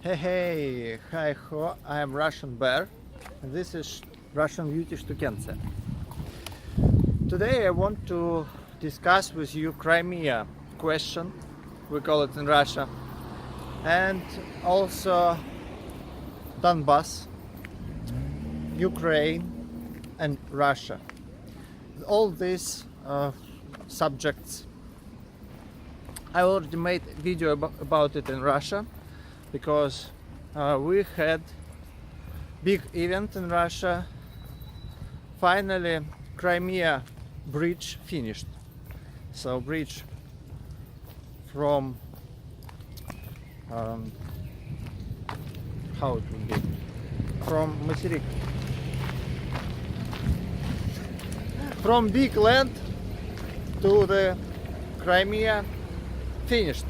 Hey, hi ho, I am Russian Bear, and this is Russian Beauty Shtukence. Today I want to discuss with you Crimea question, we call it in Russia, and also Donbass, Ukraine and Russia. All these subjects, I already made a video about it in Russia, because we had big event in Russia. Finally, Crimea bridge finished. So bridge from how it would be from Maтерик, from big land to the Crimea finished,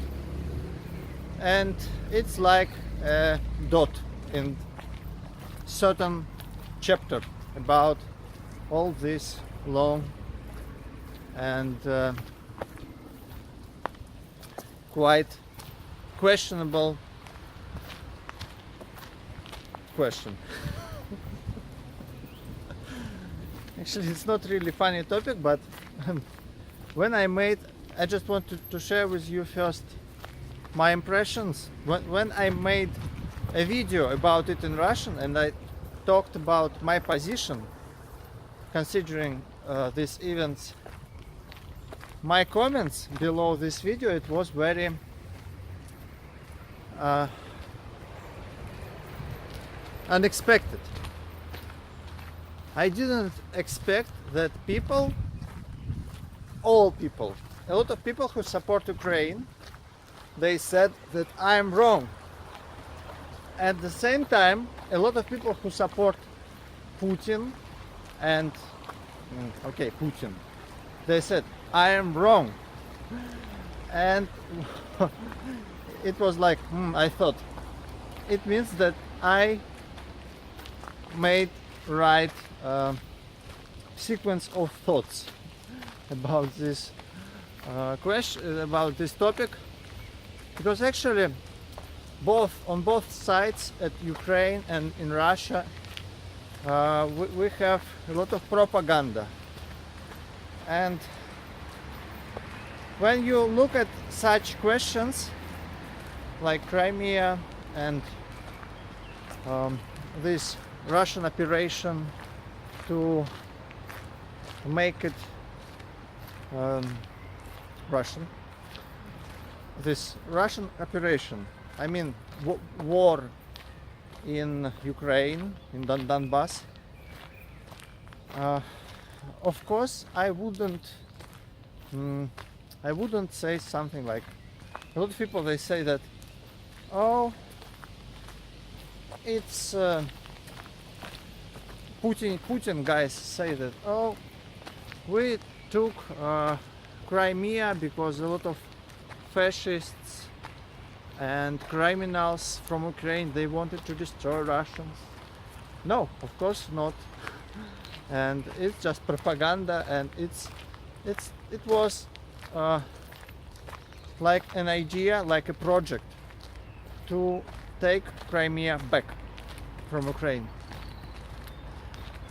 and it's like a dot in certain chapter about all this long and quite questionable question. Actually, it's not really funny topic, but when I just wanted to share with you first my impressions when I made a video about it in Russian, and I talked about my position considering these events. My comments below this video, it was very unexpected. I didn't expect that all people, a lot of people who support Ukraine, they said that I'm wrong. At the same time, a lot of people who support Putin and Putin, they said I am wrong. And it was like, I thought it means that I made right sequence of thoughts about this question, about this topic. Because actually, on both sides, at Ukraine and in Russia, we have a lot of propaganda. And when you look at such questions like Crimea and this Russian operation to make it Russian, this Russian operation, I mean war in Ukraine, in Donbass, of course I wouldn't say something like, a lot of people, they say that, oh, it's Putin guys say that, oh, we took Crimea because a lot of fascists and criminals from Ukraine, they wanted to destroy Russians. No, of course not. And it's just propaganda, and it was like an idea, like a project to take Crimea back from Ukraine.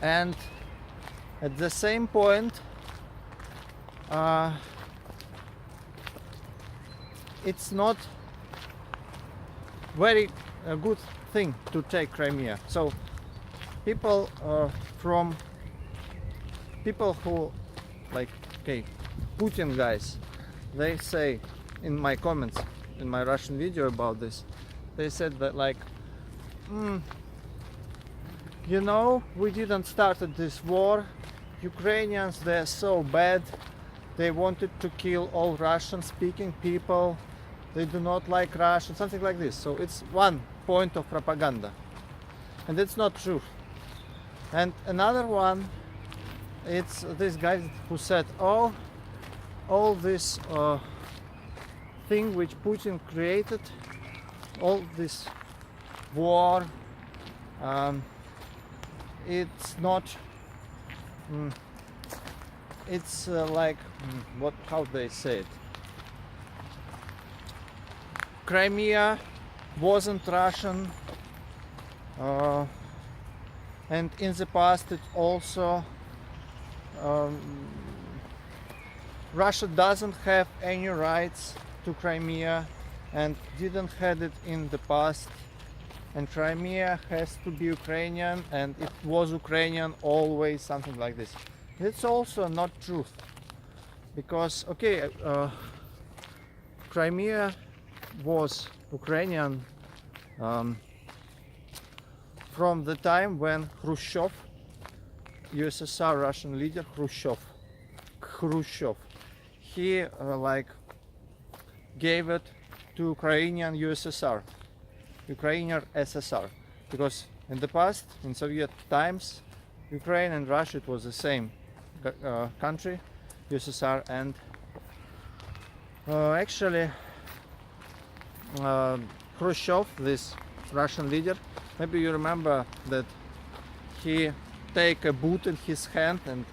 And at the same point, it's not very good thing to take Crimea. So people who like, Putin guys, they say in my comments in my Russian video about this, they said that like, we didn't start this war. Ukrainians, they're so bad. They wanted to kill all Russian speaking people. They do not like Russian, something like this. So it's one point of propaganda, and it's not true. And another one, it's this guy who said, oh, all this thing which Putin created, all this war, it's not it's like how they say it, Crimea wasn't Russian, and in the past it also um, Russia doesn't have any rights to Crimea and didn't have it in the past, and Crimea has to be Ukrainian and it was Ukrainian always, something like this. It's also not truth, because okay, Crimea was Ukrainian from the time when Khrushchev, USSR Russian leader Khrushchev, he like gave it to Ukrainian USSR, Ukrainian SSR, because in the past, in Soviet times, Ukraine and Russia, it was the same country, USSR, and actually Khrushchev, this Russian leader, maybe you remember that he take a boot in his hand and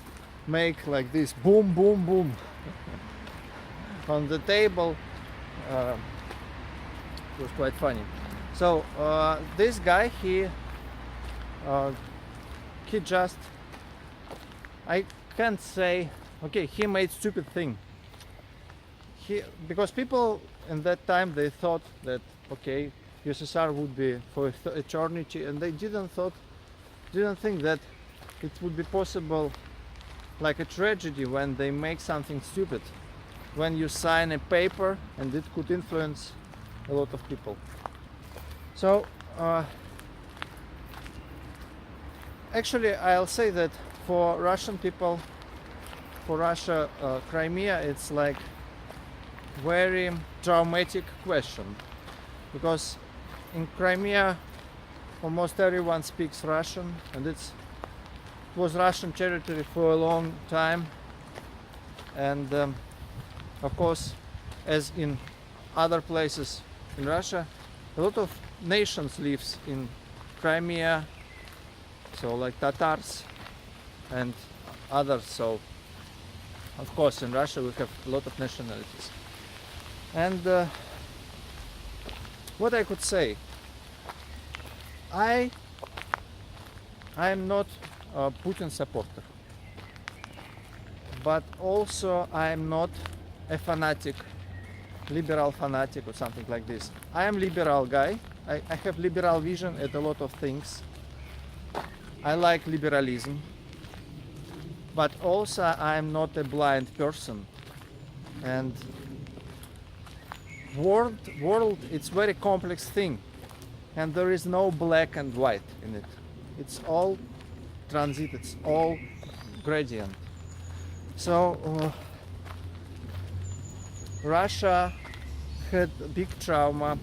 make like this boom boom boom on the table. It was quite funny. So this guy, he just, I can't say, okay, he made stupid thing. Because people in that time, they thought that okay, USSR would be for eternity, and they didn't think that it would be possible, like a tragedy, when they make something stupid, when you sign a paper and it could influence a lot of people. So actually I'll say that for Russian people, for Russia, Crimea, it's like very traumatic question, because in Crimea almost everyone speaks Russian, and it was Russian territory for a long time, and of course, as in other places in Russia, a lot of nations lives in Crimea, so like Tatars and others. So of course in Russia we have a lot of nationalities. And what I could say, I am not a Putin supporter, but also I am not a fanatic, liberal fanatic or something like this. I am liberal guy. I have liberal vision at a lot of things. I like liberalism, but also I am not a blind person. And world, it's very complex thing, and there is no black and white in it. It's all transit, it's all gradient. So Russia had big trauma,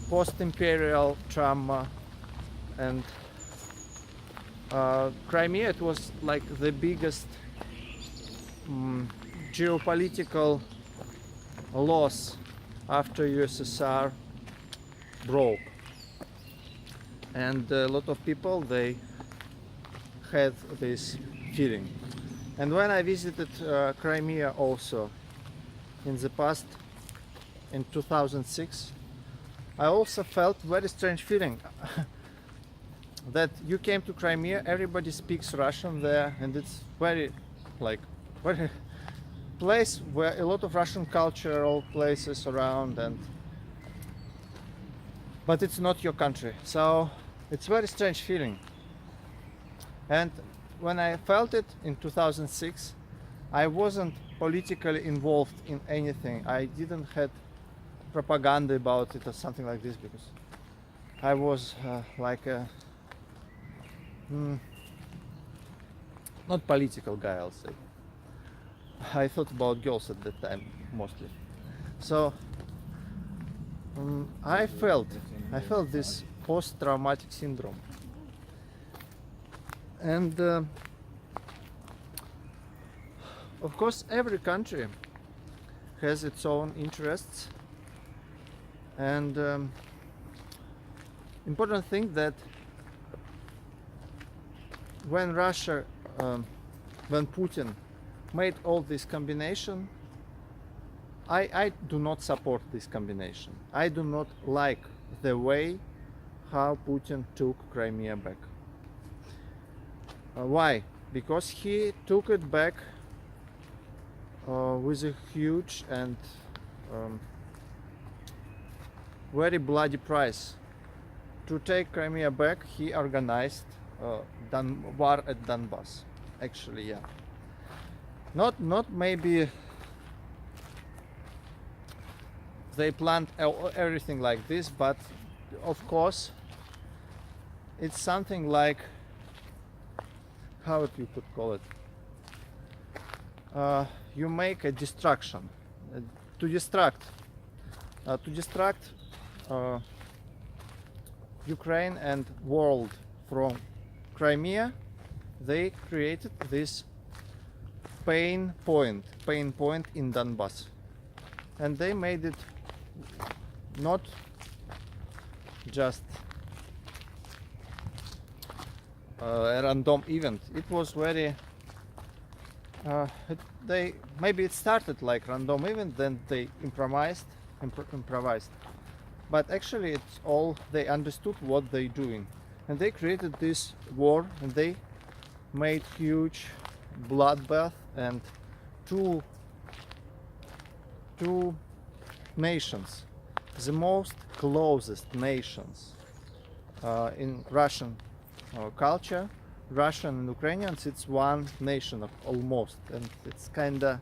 post-imperial trauma, and Crimea, it was like the biggest geopolitical loss after USSR broke, and a lot of people, they had this feeling. And when I visited Crimea also in the past, in 2006, I also felt very strange feeling that you came to Crimea, everybody speaks Russian there, and it's very place where a lot of Russian cultural places around, but it's not your country, so it's very strange feeling. And when I felt it in 2006, I wasn't politically involved in anything. I didn't had propaganda about it or something like this, because I was like a not political guy, I'll say. I thought about girls at that time mostly. So I felt this post-traumatic syndrome, and of course every country has its own interests, and important thing that when Russia, when Putin made all this combination, I do not support this combination. I do not like the way how Putin took Crimea back. Why? Because he took it back with a huge and very bloody price. To take Crimea back, he organized war at Donbass. Actually, yeah. Not maybe they planned everything like this, but of course it's something like, how you could call it, you make a distraction to distract Ukraine and world from Crimea. They created this pain point in Donbass, and they made it not just a random event. It was very maybe it started like random event, then they improvised, but actually it's all, they understood what they're doing, and they created this war, and they made huge bloodbath, and two nations, the most closest nations in Russian culture, Russian and Ukrainians, it's one nation of almost, and it's kinda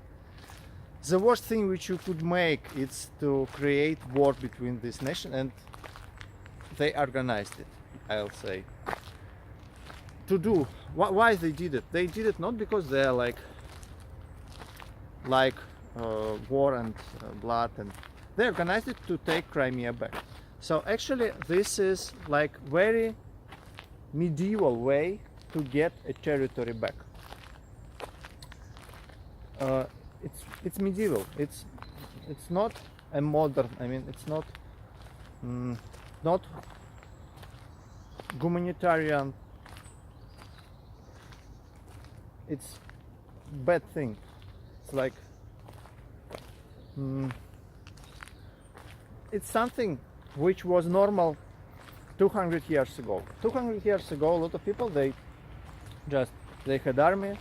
the worst thing which you could make is to create war between this nation, and they organized it, I'll say. To do why they did it? They did it not because they are like war and blood, and they organized it to take Crimea back. So actually this is like very medieval way to get a territory back. It's medieval. It's not a modern. I mean, it's not not humanitarian. It's bad thing. It's like it's something which was normal 200 years ago. 200 years ago, a lot of people, they had army,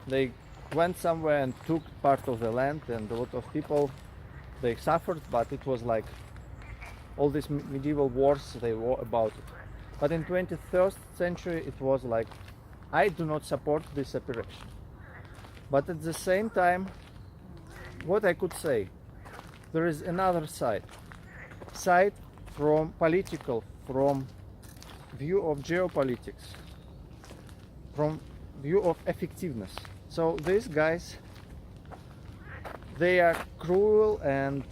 they went somewhere and took part of the land, and a lot of people, they suffered, but it was like all these medieval wars, they were about it. But in 21st century it was like, I do not support this separation. But at the same time, what I could say, there is another side from political, from view of geopolitics, from view of effectiveness. So these guys, they are cruel and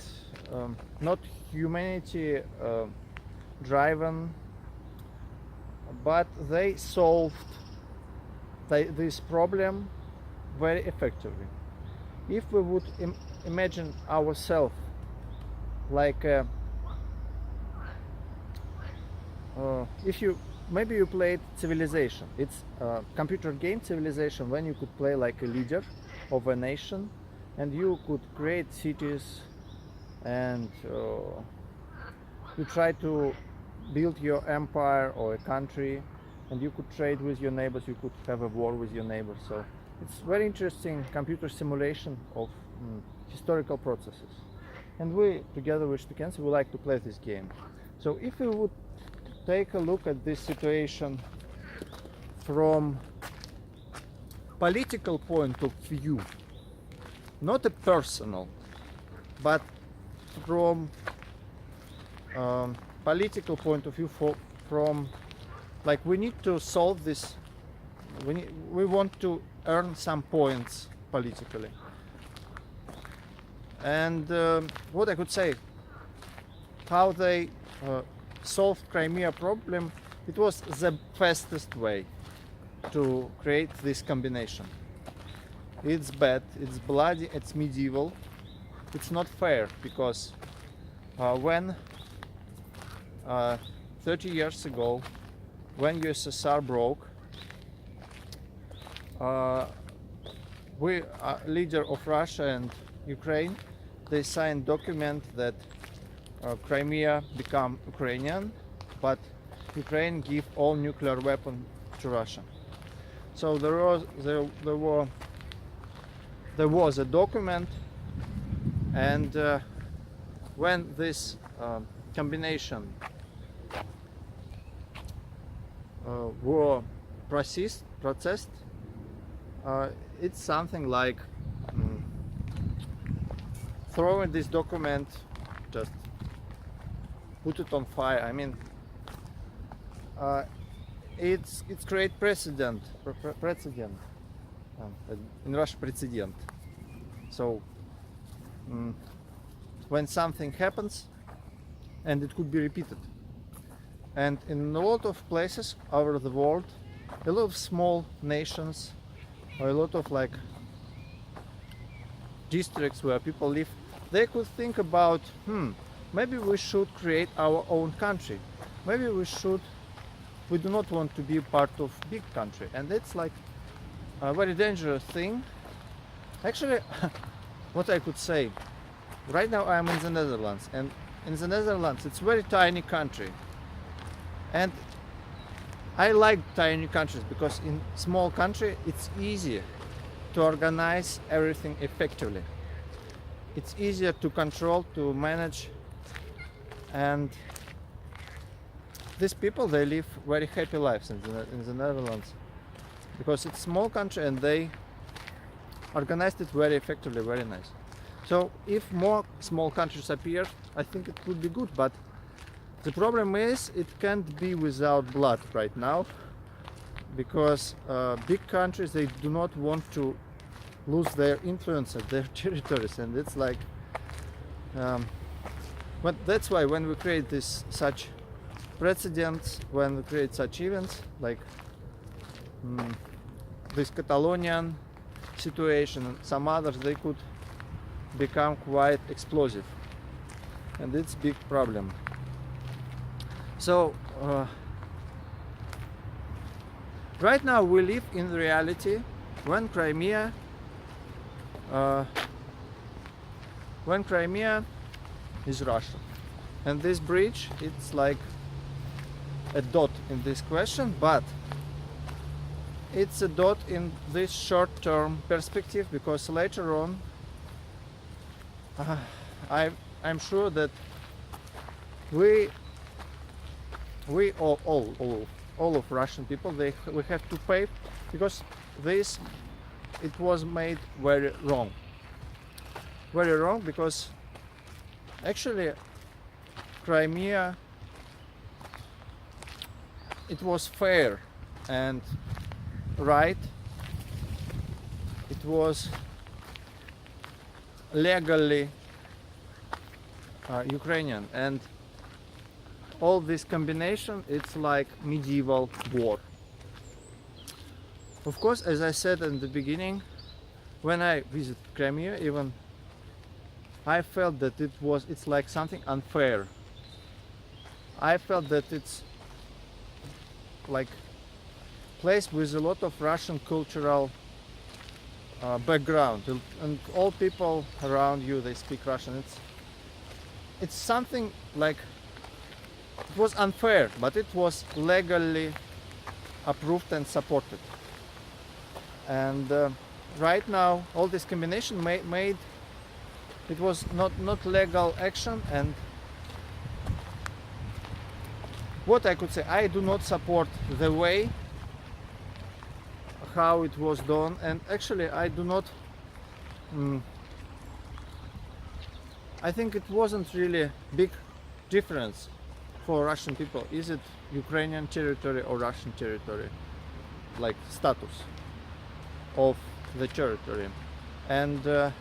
not humanity driven, but they solved this problem very effectively. If we would imagine ourselves like if you maybe you played Civilization, it's a computer game Civilization, when you could play like a leader of a nation, and you could create cities, and you try to build your empire or a country, and you could trade with your neighbors, you could have a war with your neighbors. So it's very interesting computer simulation of historical processes, and we together with students would like to play this game. So if we would take a look at this situation from political point of view, not a personal, but from political point of view, from like we need to solve this, we want to earn some points politically, and what I could say, how they solved Crimea problem, it was the fastest way to create this combination. It's bad, it's bloody, it's medieval, it's not fair, because when 30 years ago, when USSR broke, we leader of Russia and Ukraine, they signed document that Crimea become Ukrainian, but Ukraine give all nuclear weapon to Russia. So there was a document, and when this combination were processed, it's something like throwing this document, just put it on fire. I mean, it's create precedent. In Russia, precedent. So when something happens, and it could be repeated. And in a lot of places over the world, a lot of small nations, or a lot of like districts where people live, they could think about, maybe we should create our own country. Maybe we do not want to be part of big country. And it's like a very dangerous thing. Actually, what I could say, right now I'm in the Netherlands, and in the Netherlands it's very tiny country. And I like tiny countries because in small country it's easier to organize everything effectively. It's easier to control, to manage, and these people, they live very happy lives in the Netherlands because it's small country and they organized it very effectively, very nice. So if more small countries appear, I think it would be good, but the problem is it can't be without blood right now, because big countries, they do not want to lose their influence at their territories, and it's like but that's why when we create such precedents, when we create such events like this Catalonian situation and some others, they could become quite explosive, and it's big problem. So right now we live in reality when Crimea is Russia, and this bridge, it's like a dot in this question, but it's a dot in this short-term perspective, because later on I'm sure that we all of Russian people, we have to pay, because it was made very wrong, because actually Crimea, it was fair and right, it was legally Ukrainian, and all this combination, it's like medieval war. Of course, as I said in the beginning, when I visited Crimea, even I felt that it's like something unfair. I felt that it's like place with a lot of Russian cultural background, and all people around you, they speak Russian. It's something like, it was unfair, but it was legally approved and supported. And right now, all this combination made it was not legal action. And what I could say, I do not support the way how it was done, and actually I do not. I think it wasn't really big difference for Russian people. Is it Ukrainian territory or Russian territory, like status of the territory? And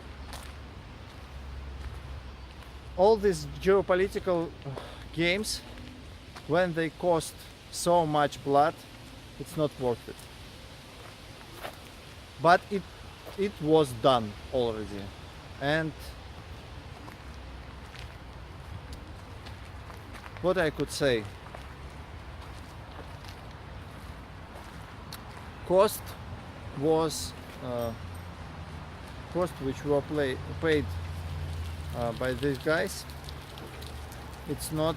all these geopolitical games, when they cost so much blood, it's not worth it. But it was done already, and what I could say, cost was cost which were paid by these guys, it's not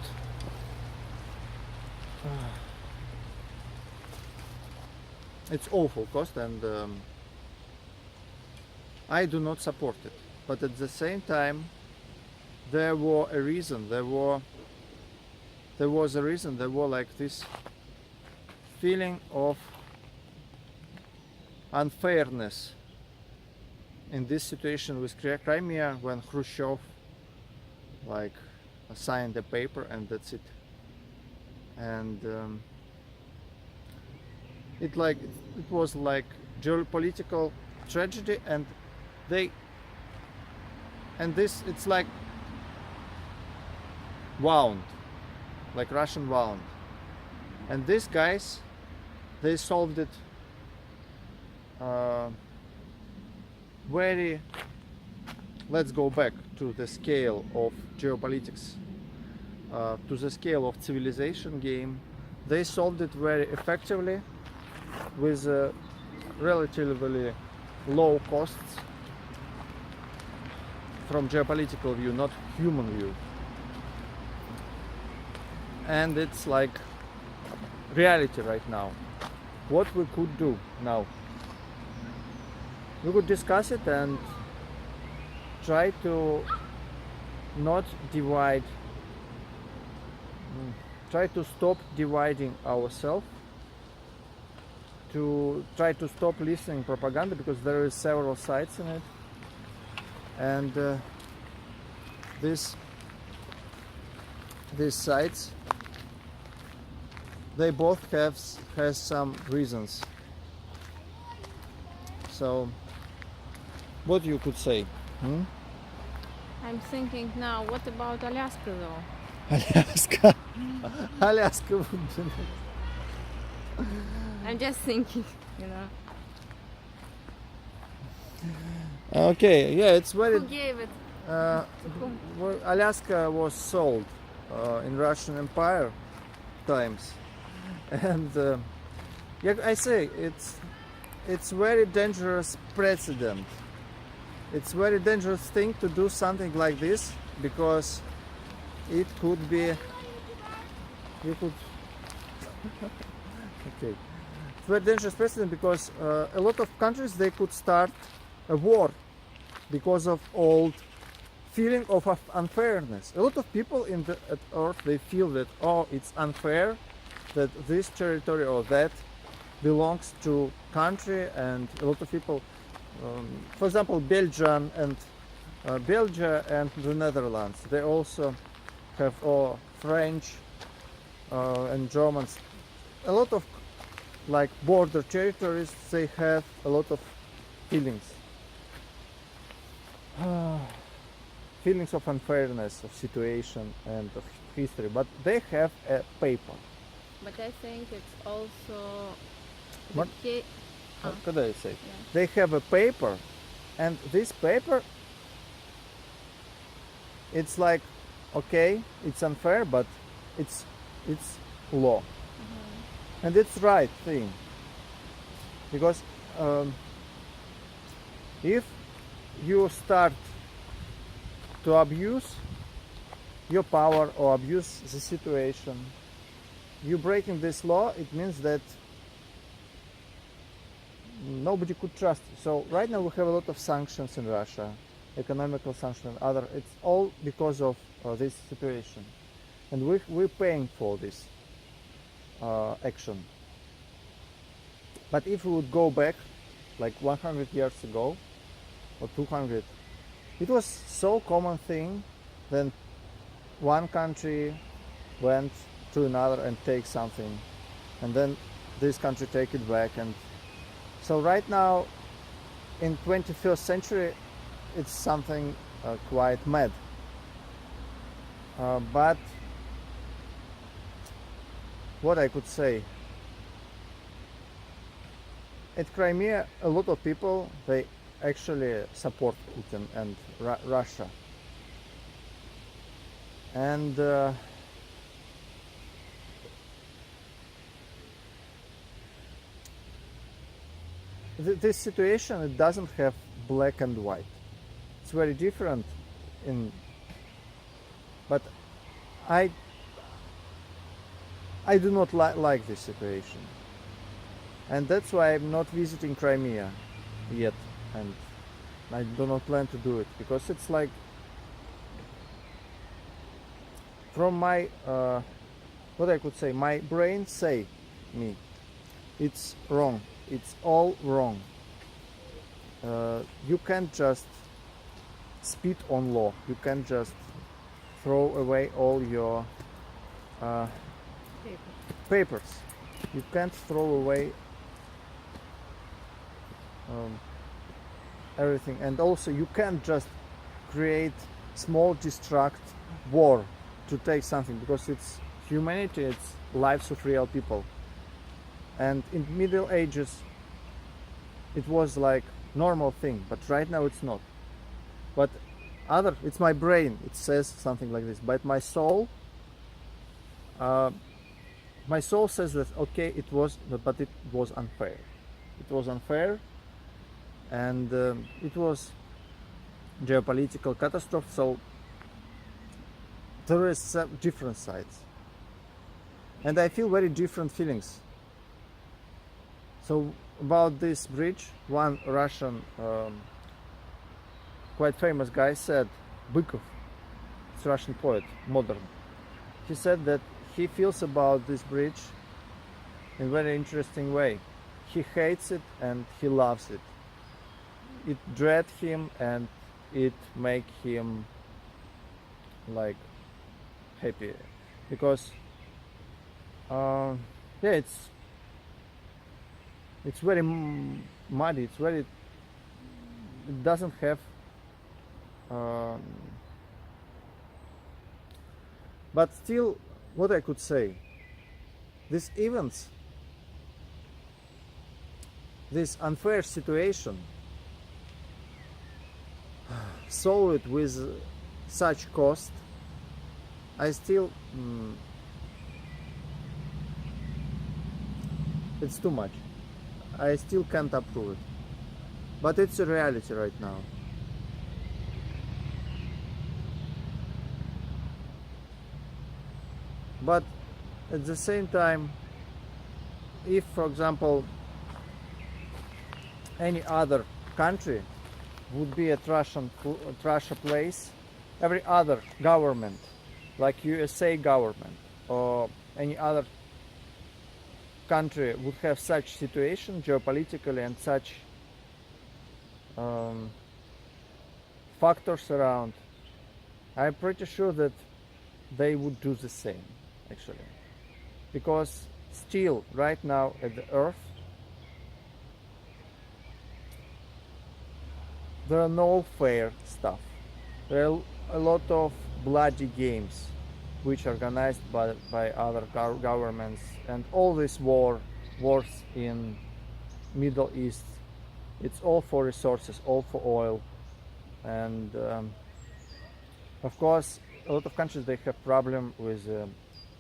it's awful cost, and I do not support it. But at the same time, there was a reason. There was a reason. There was like this feeling of unfairness in this situation with Crimea, when Khrushchev like signed a paper and that's it. And it was like geopolitical tragedy, and this, it's like wound, like Russian wound. And these guys, they solved it very, let's go back to the scale of geopolitics, to the scale of civilization game. They solved it very effectively with relatively low costs from geopolitical view, not human view. And it's like reality right now. What we could do now, we could discuss it and try to not divide, try to stop dividing ourselves, to try to stop listening propaganda, because there is several sides in it, and these sides, they both has some reasons. So what you could say? I'm thinking now, what about Alaska though? Alaska. Alaska would be I'm just thinking, you know. okay, yeah, it's very Who gave it? well, Alaska was sold in Russian Empire times, and yeah, I say it's very dangerous precedent. It's very dangerous thing to do something like this, because it could be, you could okay, it's very dangerous precedent, because a lot of countries, they could start a war because of old feeling of unfairness. A lot of people at Earth, they feel that, oh, it's unfair that this territory or that belongs to country, and a lot of people, for example, Belgium and the Netherlands, they also have, or French and Germans, a lot of like border territories, they have a lot of feelings. Feelings of unfairness, of situation and of history, but they have a paper. But I think it's also What? the What could I say? Yeah. They have a paper, and this paper, it's like, okay, it's unfair, but it's law, and it's right thing, because if you start to abuse your power or abuse the situation, you breaking this law, it means that nobody could trust you. So right now we have a lot of sanctions in Russia, economical sanctions and other. It's all because of this situation, and we're paying for this action. But if we would go back like 100 years ago or 200, it was so common thing. Then one country went to another and take something, and then this country take it back. And so right now in 21st century, it's something quite mad. But what I could say, at Crimea, a lot of people, they actually support Putin and Russia, and this situation, it doesn't have black and white. It's very different but I do not like this situation, and that's why I'm not visiting Crimea yet, and I do not plan to do it, because it's like, from my what I could say, my brain say me it's wrong, it's all wrong. You can't just spit on law, you can't just throw away all your papers, you can't throw away everything, and also you can't just create small distract war to take something, because it's humanity, it's lives of real people. And in Middle Ages it was like normal thing, but right now it's not. But it's my brain, it says something like this, but my soul says that okay, it was, but it was unfair. It was unfair, and it was geopolitical catastrophe. So there is different sides, and I feel very different feelings. So about this bridge, one Russian quite famous guy said, Bykov, it's a Russian poet, modern. He said that he feels about this bridge in a very interesting way. He hates it and he loves it. It dreads him and it make him like happy, because yeah, it's very muddy, it's very, it doesn't have but still, what I could say, these events, this unfair situation, solved with such cost, I still it's too much. I still can't approve it, but it's a reality right now. But at the same time, if, for example, any other country would be at Russia place, every other government, like USA government or any other country, would have such situation geopolitically and such factors around, I'm pretty sure that they would do the same, actually. Because still, right now at the Earth, there are no fair stuff. There are a lot of bloody games which are organized by other governments, and all these wars in Middle East, it's all for resources, all for oil. And of course, a lot of countries, they have problem with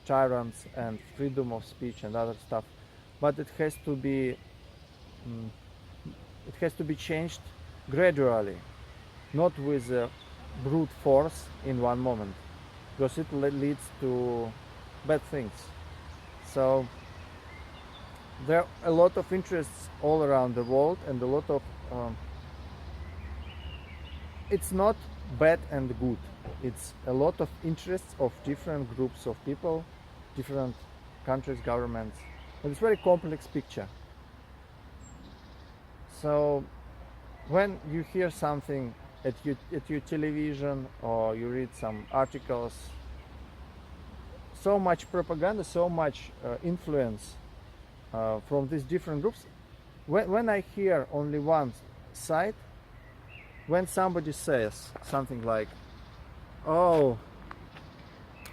tyrants and freedom of speech and other stuff, but it has to be changed gradually, not with brute force in one moment, because it leads to bad things. So there are a lot of interests all around the world, and a lot of it's not bad and good, it's a lot of interests of different groups of people, different countries, governments, and it's a very complex picture. So when you hear something at your television, or you read some articles, so much propaganda, so much influence from these different groups, when I hear only one side, when somebody says something like, oh,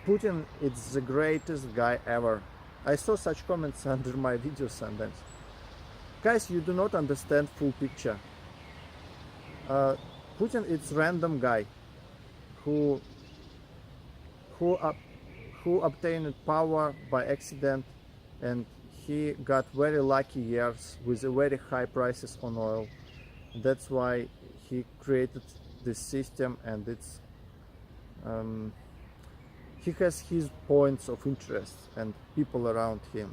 Putin is the greatest guy ever, I saw such comments under my videos sometimes. Guys, you do not understand full picture. Putin is random guy who obtained power by accident, and he got very lucky years with very high prices on oil. That's why he created this system, and it's he has his points of interest and people around him.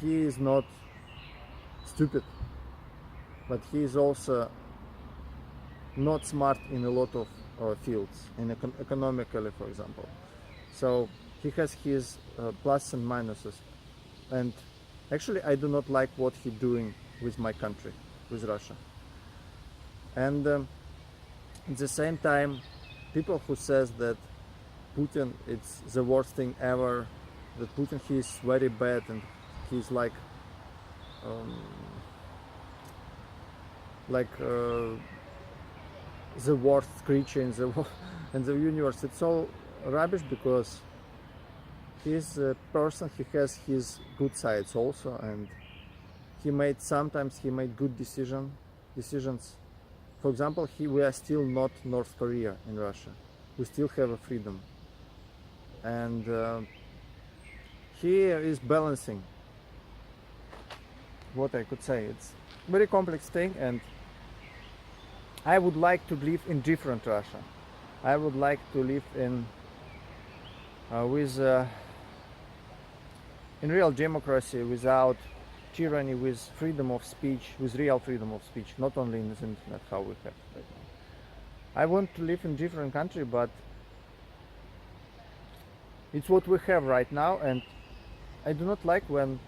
He is not stupid, but he is also not smart in a lot of fields, in economically, for example. So he has his plus and minuses, and actually I do not like what he's doing with my country, with Russia. And at the same time, people who says that Putin it's the worst thing ever, that Putin he's very bad and he's like the worst creature in the universe. It's all rubbish, because he's a person, he has his good sides also, and sometimes he made good decisions. For example, we are still not North Korea in Russia. We still have a freedom, and he is balancing. What I could say, it's a very complex thing, and I would like to live in different Russia. I would like to live in real democracy, without tyranny, with freedom of speech, with real freedom of speech, not only in the internet how we have right now. I want to live in different country, but it's what we have right now, and I do not like when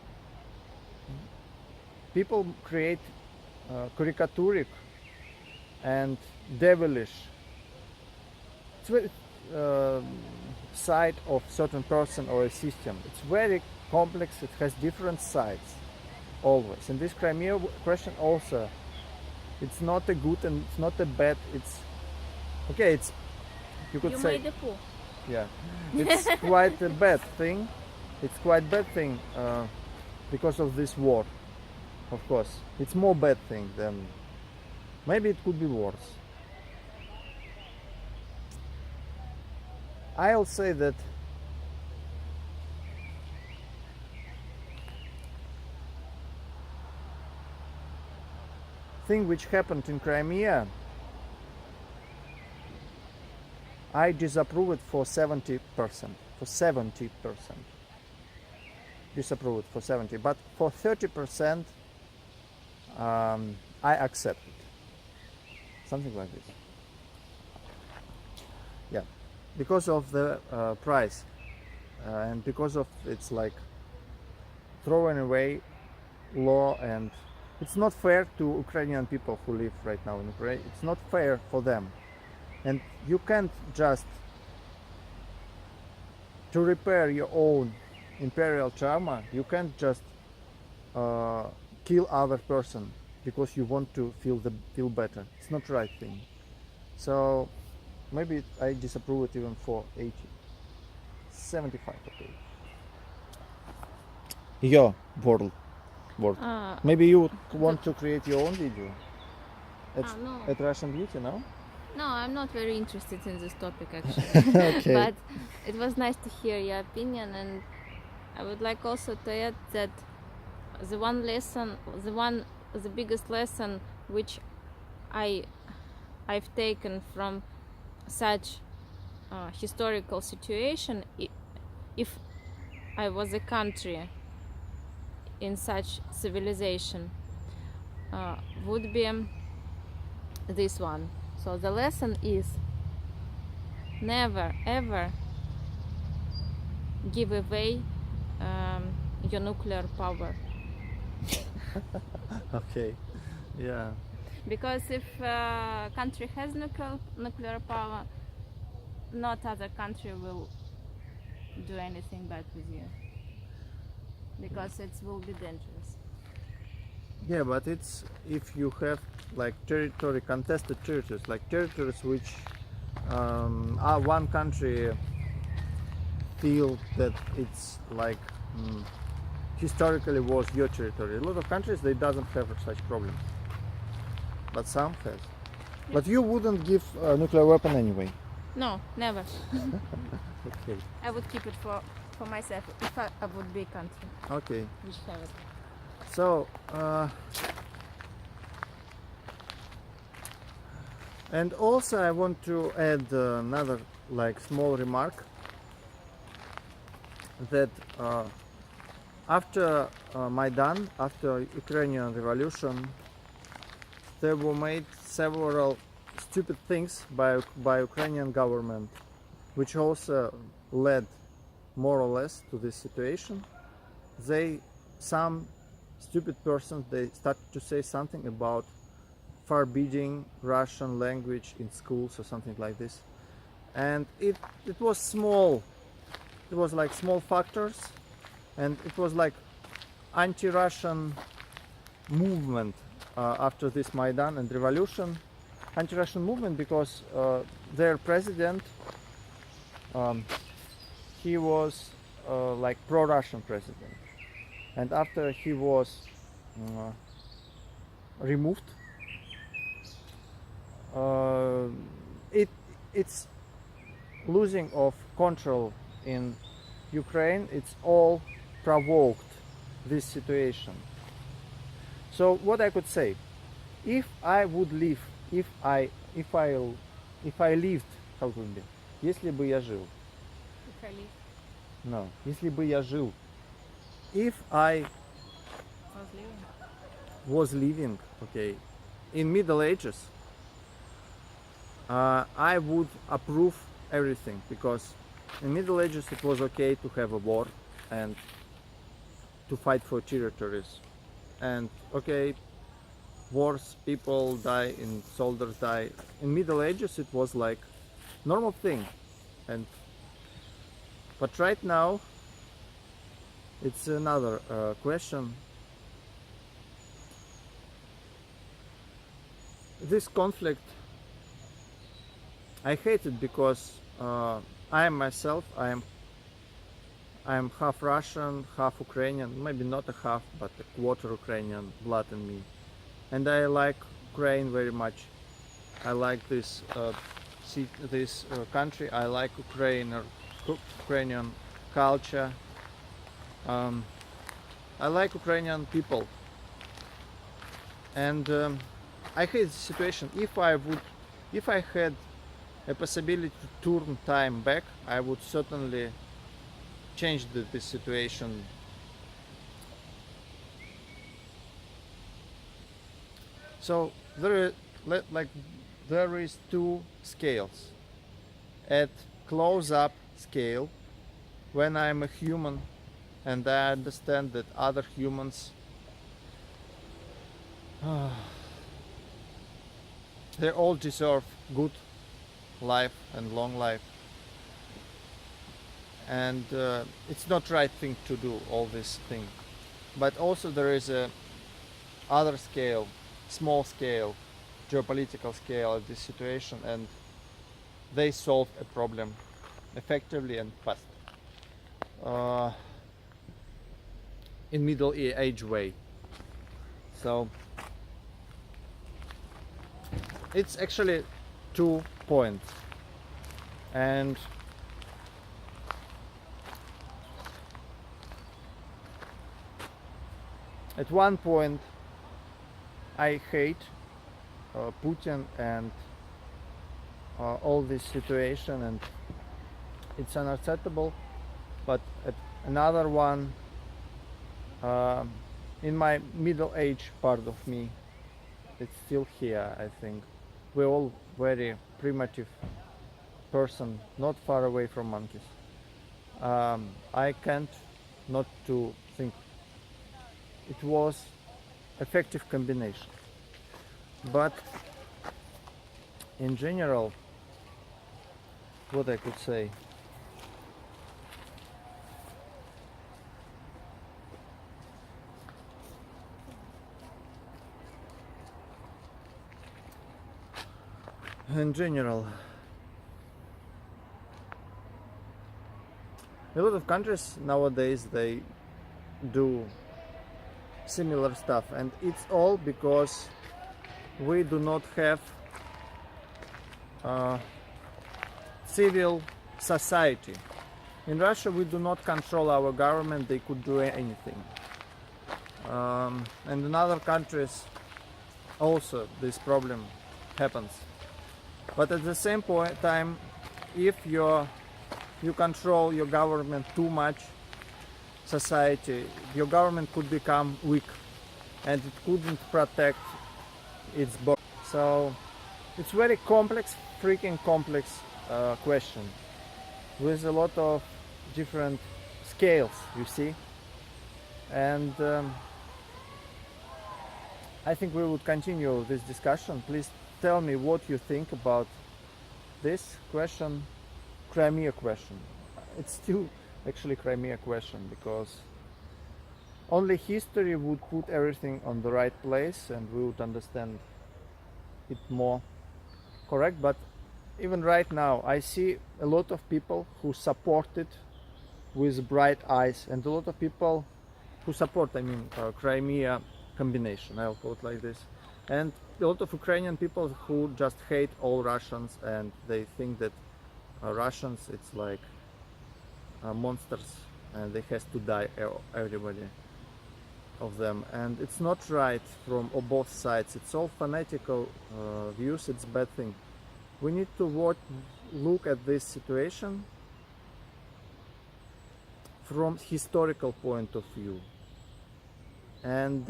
people create caricaturic and devilish side of certain person or a system. It's very complex, it has different sides always. And this Crimea question also, it's not a good and it's not a bad, it's okay, it's, you could say, made a fool. yeah, it's quite a bad thing. It's quite bad thing because of this war, of course. It's more bad thing than, maybe it could be worse. I'll say that thing which happened in Crimea, I disapprove it for 70%. For 70%. Disapprove it for 70%. But for 30%, I accept it. Something like this. Yeah. Because of the price. And because of it's like throwing away law, and it's not fair to Ukrainian people who live right now in Ukraine. It's not fair for them. And you can't just, to repair your own imperial trauma, you can't just kill other person because you want to feel better. It's not the right thing. So maybe I disapprove it even for 80. 75, okay. Your world. Maybe you want to create your own video No. at Russian Beauty, no? No, I'm not very interested in this topic actually. Okay. But it was nice to hear your opinion, and I would like also to add that the biggest lesson which I've taken from such historical situation, if I was a country in such civilization, would be this one. So the lesson is never ever give away your nuclear power. Okay. Yeah. Because if a country has nuclear power, not other country will do anything bad with you, because it will be dangerous. Yeah, but it's if you have like contested territories, like territories which one country feel that it's like historically was your territory. A lot of countries they doesn't have such problems, but some has. But you wouldn't give a nuclear weapon anyway. No, never. Okay. I would keep it for myself if I would be a country Okay. which have it. So And also I want to add another like small remark that after Maidan, after Ukrainian revolution, there were made several stupid things by Ukrainian government, which also led more or less to this situation. Some stupid persons, they started to say something about forbidding Russian language in schools or something like this, and it was small. It was like small factors, and it was like anti-Russian movement after this Maidan and revolution. Anti-Russian movement because their president, he was like pro-Russian president, and after he was removed, it's losing of control in Ukraine. It's all provoked this situation. So what I could say, if I would live, if I lived, how would it be? Если бы я жил. If I live, No, если бы я жил. If I was living. was living, okay, in Middle Ages, I would approve everything, because in Middle Ages it was okay to have a war and to fight for territories, and okay, wars, people die and soldiers die. In Middle Ages it was like normal thing, and but right now it's another question. This conflict, I hate it because I am myself, I am half Russian, half Ukrainian, maybe not a half, but a quarter Ukrainian blood in me, and I like Ukraine very much. I like this country. I like Ukrainian culture. I like Ukrainian people, and I hate the situation. If I had a possibility to turn time back, I would certainly change this situation. So there is two scales. At close-up scale, when I'm a human and I understand that other humans, they all deserve good life and long life, and it's not right thing to do all this thing. But also there is a other scale, small scale, geopolitical scale of this situation, and they solved a problem effectively and fast in Middle Age way. So it's actually 2 points, and at one point I hate Putin and all this situation, and it's unacceptable. But at another one, in my middle age part of me, it's still here. I think we're all very primitive person, not far away from monkeys. I can't not to think it was effective combination. But in general, what I could say, in general, a lot of countries nowadays, they do similar stuff, and it's all because we do not have civil society. In Russia we do not control our government, they could do anything. And in other countries also this problem happens. But at the same time, if you control your government too much, society, your government could become weak and it couldn't protect its border. So it's very complex, freaking complex question with a lot of different scales, you see. And I think we would continue this discussion. Please tell me what you think about this question, Crimea question. It's still actually Crimea question, because only history would put everything on the right place and we would understand it more correct. But even right now I see a lot of people who support it with bright eyes, and a lot of people who support, Crimea combination, I'll call it like this, and a lot of Ukrainian people who just hate all Russians, and they think that Russians, it's like monsters and they has to die, everybody of them. And it's not right from both sides. It's all fanatical views. It's bad thing. We need to look at this situation from historical point of view. And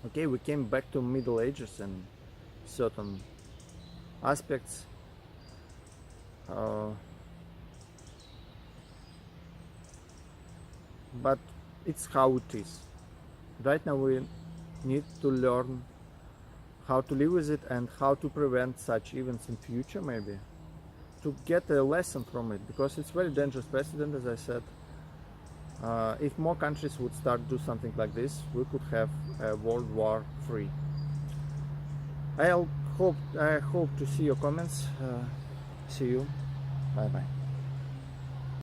okay, we came back to Middle Ages in certain aspects. But it's how it is. Right now we need to learn how to live with it and how to prevent such events in future, maybe to get a lesson from it, because it's very dangerous precedent, as I said. If more countries would start do something like this, we could have a World War III. I hope to see your comments. See you. Bye bye.